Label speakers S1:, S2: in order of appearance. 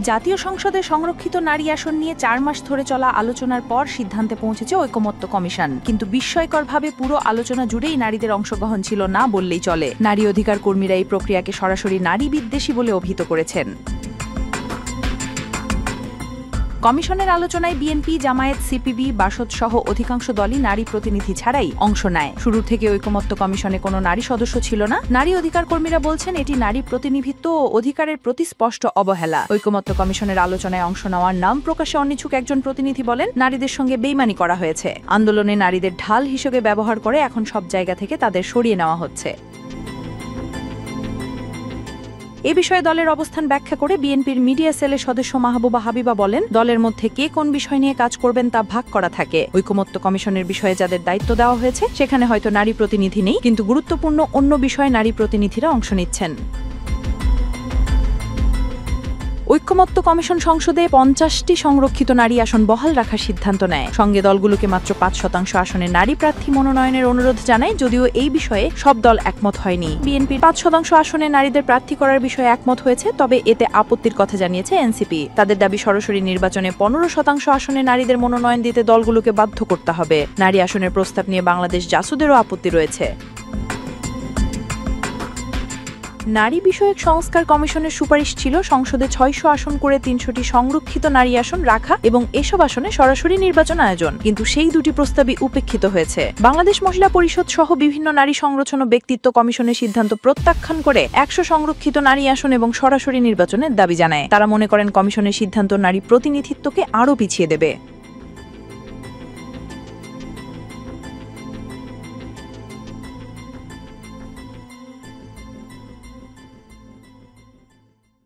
S1: জাতীয় সংসদে সংরক্ষিত নারী আসন নিয়ে ৪ মাস ধরে চলা আলোচনার পর সিদ্ধান্তে পৌঁছেছে ঐকমত্য কমিশন। কিন্তু বিস্ময়করভাবে পুরো আলোচনা জুড়েই নারীদের অংশগ্রহণ ছিল না বললেই চলে। নারী অধিকার কর্মীরা এই প্রক্রিয়াকে সরাসরি নারী বিদ্বেষী বলে অভিহিত করেছেন। কমিশনের আলোচনায় বিএনপি, জামায়াত, সিপিবি, বাসদ সহ অধিকাংশ দলই নারী প্রতিনিধি ছাড়াই অংশ নেয়। শুরু থেকে ঐকমত্য কমিশনে কোনো নারী সদস্য ছিল না। নারী অধিকার কর্মীরা বলছেন এটি নারী প্রতিনিধিত্ব ও অধিকারের প্রতি স্পষ্ট অবহেলা। ঐকমত্য কমিশনের আলোচনায় অংশ নেওয়ার নাম প্রকাশে অনিচ্ছুক একজন প্রতিনিধি বলেন, নারীদের সঙ্গে বেইমানি করা হয়েছে। আন্দোলনে নারীদের ঢাল হিসেবে ব্যবহার করে এখন সব জায়গা থেকে তাদের সরিয়ে নেওয়া হচ্ছে। এ বিষয়ে দলের অবস্থান ব্যাখ্যা করে বিএনপির মিডিয়া সেলের সদস্য মাহবুবা হাবিবা বলেন, দলের মধ্যে কে কোন বিষয় নিয়ে কাজ করবেন তা ভাগ করা থাকে। ঐকমত্য কমিশনের বিষয়ে যাদের দায়িত্ব দেওয়া হয়েছে সেখানে হয়তো নারী প্রতিনিধি নেই, কিন্তু গুরুত্বপূর্ণ অন্য বিষয়ে নারী প্রতিনিধিরা অংশ নিচ্ছেন। ঐকমত্য কমিশন সংসদে 50টি সংরক্ষিত নারী আসন বহাল রাখার সিদ্ধান্ত নেয়। সঙ্গে দলগুলোকে মাত্র 5% আসনে নারী প্রার্থী মনোনয়নের অনুরোধ জানায়, যদিও এই বিষয়ে সব দল একমত হয়নি। বিএনপির 5% আসনে নারীদের প্রার্থী করার বিষয়ে একমত হয়েছে, তবে এতে আপত্তির কথা জানিয়েছে এনসিপি। তাদের দাবি, সরাসরি নির্বাচনে 15% আসনে নারীদের মনোনয়ন দিতে দলগুলোকে বাধ্য করতে হবে। নারী আসনের প্রস্তাব নিয়ে বাংলাদেশ জাসুদেরও আপত্তি রয়েছে। নারী বিষয়ক সংস্কার কমিশনের সুপারিশ ছিল সংসদে 600 আসন করে 300টি সংরক্ষিত নারী আসন রাখা এবং এসব আসনে সরাসরি নির্বাচন আয়োজন, কিন্তু সেই দুটি প্রস্তাবই উপেক্ষিত হয়েছে। বাংলাদেশ মহিলা পরিষদ সহ বিভিন্ন নারী সংরক্ষণ ও ব্যক্তিত্ব কমিশনের সিদ্ধান্ত প্রত্যাখ্যান করে 100 সংরক্ষিত নারী আসন এবং সরাসরি নির্বাচনের দাবি জানায়। তারা মনে করেন কমিশনের সিদ্ধান্ত নারী প্রতিনিধিত্বকে আরও পিছিয়ে দেবে।